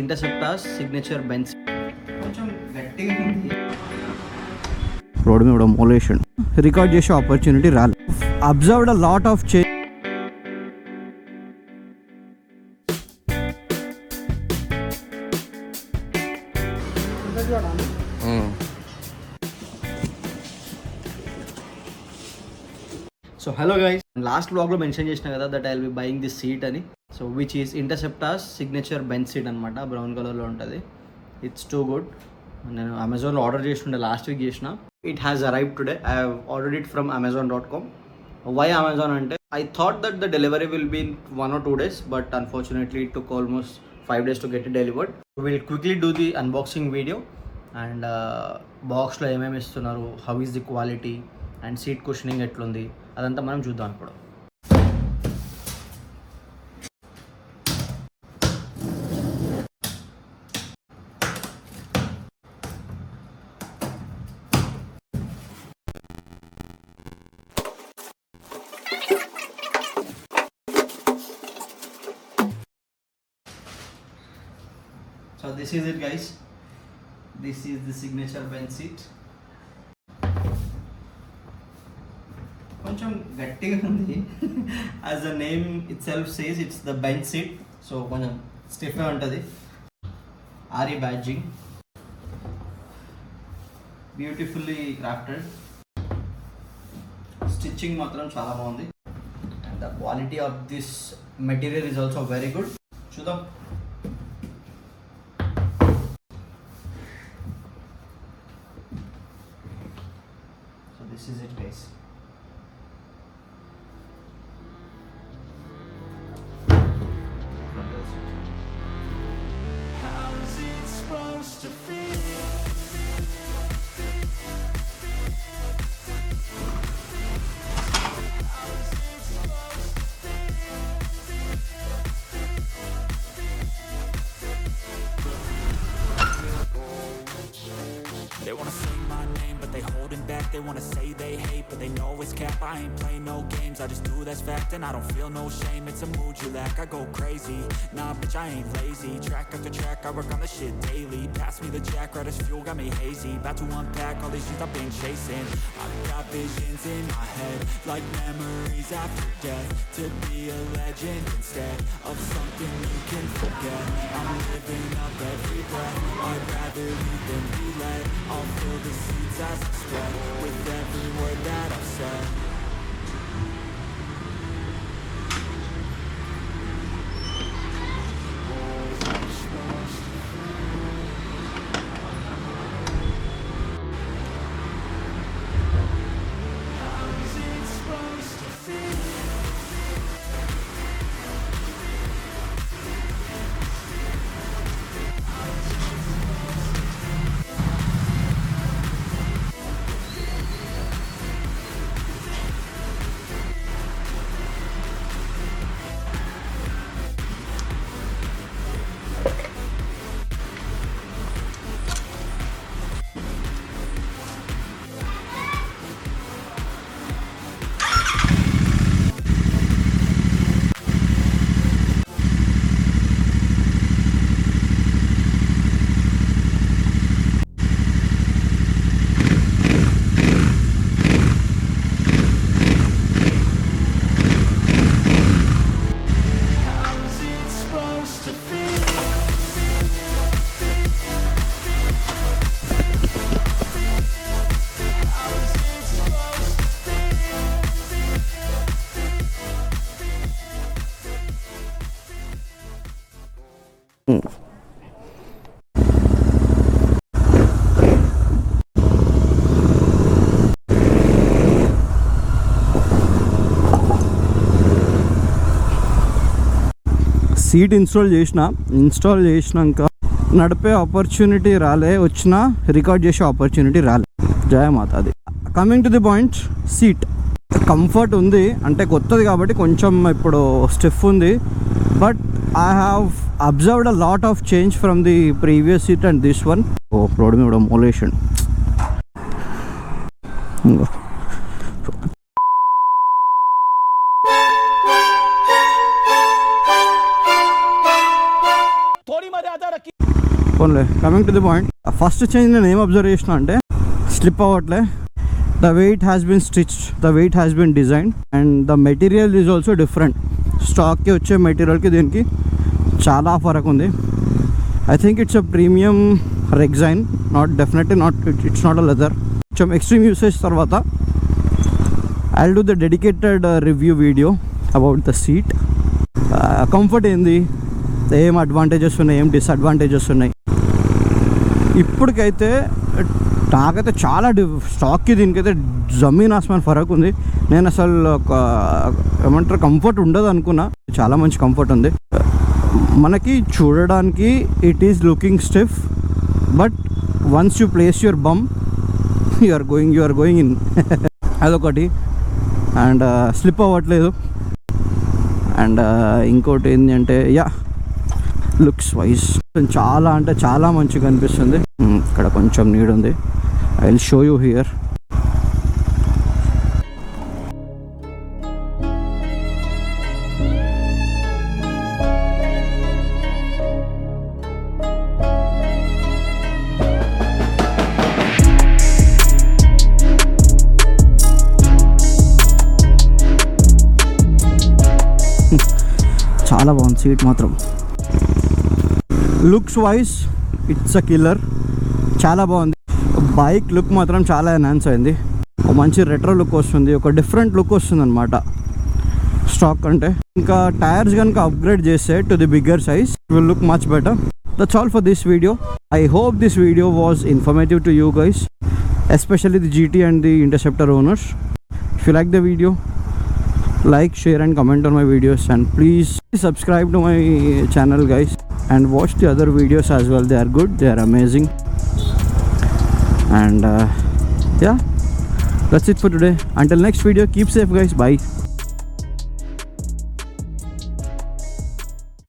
ఇంటర్సెప్టార్స్ signature bench కొంచెం గట్టిగా ఉంది. రోడ్ మీద మోలేషన్ రికార్డ్ చేసే ఆపర్చునిటీ రాలేదు. Observed a lot of change. So hello guys, last బ్లాగ్లో మెన్షన్ చేసిన కదా that I will be buying this seat అని. So which is interceptor's signature bench seat అనమాట. బ్రౌన్ కలర్లో ఉంటుంది. It's too good. నేను అమెజాన్లో ఆర్డర్ చేస్తుండే, లాస్ట్ వీక్ చేసిన. It has arrive today. I have ordered it from amazon.com. Why Amazon అంటే I thought that the delivery will be in 1 or 2 days, but unfortunately it took almost 5 days to get it delivered. We'll quickly do the unboxing video and బాక్స్లో ఏమేమి ఇస్తున్నారు, how is the quality and seat cushioning ఎట్లుంది అదంతా మనం చూద్దాం ఇప్పుడు. So this is it guys. This is the signature bench seat. కొంచెం గట్టిగా ఉంది. As the name itself says it's the bench seat. So కొంచెం స్టిఫ్గా ఉంటుంది. RE badging, beautifully crafted. Stitching మాత్రం చాలా బాగుంది. And the quality of this material is also very good. చూద్దాం. So this is it guys. They wanna say my name, but they holding back. They wanna say they hate, but they know it's cap. I ain't play no games, I just do that's fact. And I don't feel no shame, it's a mood you lack. I go crazy, nah bitch I ain't lazy. Track after track, I work on this shit daily. Pass me the jack, right as fuel, got me hazy. About to unpack all these things I've been chasing. I've got visions in my head, like memories after death. To be a legend instead of something you can forget. I'm living up every breath, I'd rather lead than be led. I'll fill the seeds as I spread, with every word that I've said. Seat install చేసినాక నడిపే opportunity రాలే, వచ్చినా record చేసే opportunity రాలే. జయమాతాది. Coming to the point, seat comfort ఉంది. అంటే కొత్తది కాబట్టి కొంచెం ఇప్పుడు స్టిఫ్ ఉంది. But I have observed a lot of change from the previous seat and this one. ఓ రోడ్ మీద మోలేషన్. थोड़ी मर्यादा रखी. పోన్లే, coming to the point. First change నేను ఏం అబ్జర్వ్ చేసిన అంటే స్లిప్ అవ్వట్లే. The weight has been stitched, the weight has been design and the material is also different. స్టాక్కి వచ్చే మెటీరియల్కి దీనికి చాలా ఫరక్ ఉంది. I think it's a premium rexine, definitely it's not a leather. కొంచెం ఎక్స్ట్రీమ్ యూసేజ్ తర్వాత I'll do the dedicated review video about the seat. Comfort ఏంది, ఏం అడ్వాంటేజెస్ ఉన్నాయి, ఏం డిసడ్వాంటేజెస్ ఉన్నాయి. ఇప్పటికైతే నాకైతే చాలా స్టాక్కి దీనికైతే జమీన్ ఆస్మాన్ ఫరక్ ఉంది. నేను అసలు ఒక ఏమంటారు కంఫర్ట్ ఉండదు అనుకున్నా, చాలా మంచి కంఫర్ట్ ఉంది. మనకి చూడడానికి it is looking stiff, but once you place your bum you are going in. అదొకటి. అండ్ స్లిప్ అవ్వట్లేదు. అండ్ ఇంకోటి ఏంటంటే లుక్స్ వైజ్ చాలా అంటే చాలా మంచిగా అనిపిస్తుంది. ఇక్కడ కొంచెం నీడ్ ఉంది, I will show you here. చాలా బాగుంది సీట్ మాత్రం. Looks wise it's a killer, చాలా బాగుంది. బైక్ లుక్ మాత్రం చాలా ఎన్హాన్స్ అయింది. ఒక మంచి రెట్రో లుక్ వస్తుంది, ఒక డిఫరెంట్ లుక్ వస్తుంది అనమాట స్టాక్ అంటే. ఇంకా టైర్స్ కనుక అప్గ్రేడ్ చేస్తే to the bigger size will look much better. That's all for this video. I hope this video was informative to you guys, especially the GT and the Interceptor owners. If you like the video, like, share and comment on my videos, and please subscribe to my channel guys, and watch the other videos as well. They are good, they are amazing. And yeah, that's it for today. Until next video, keep safe guys, bye.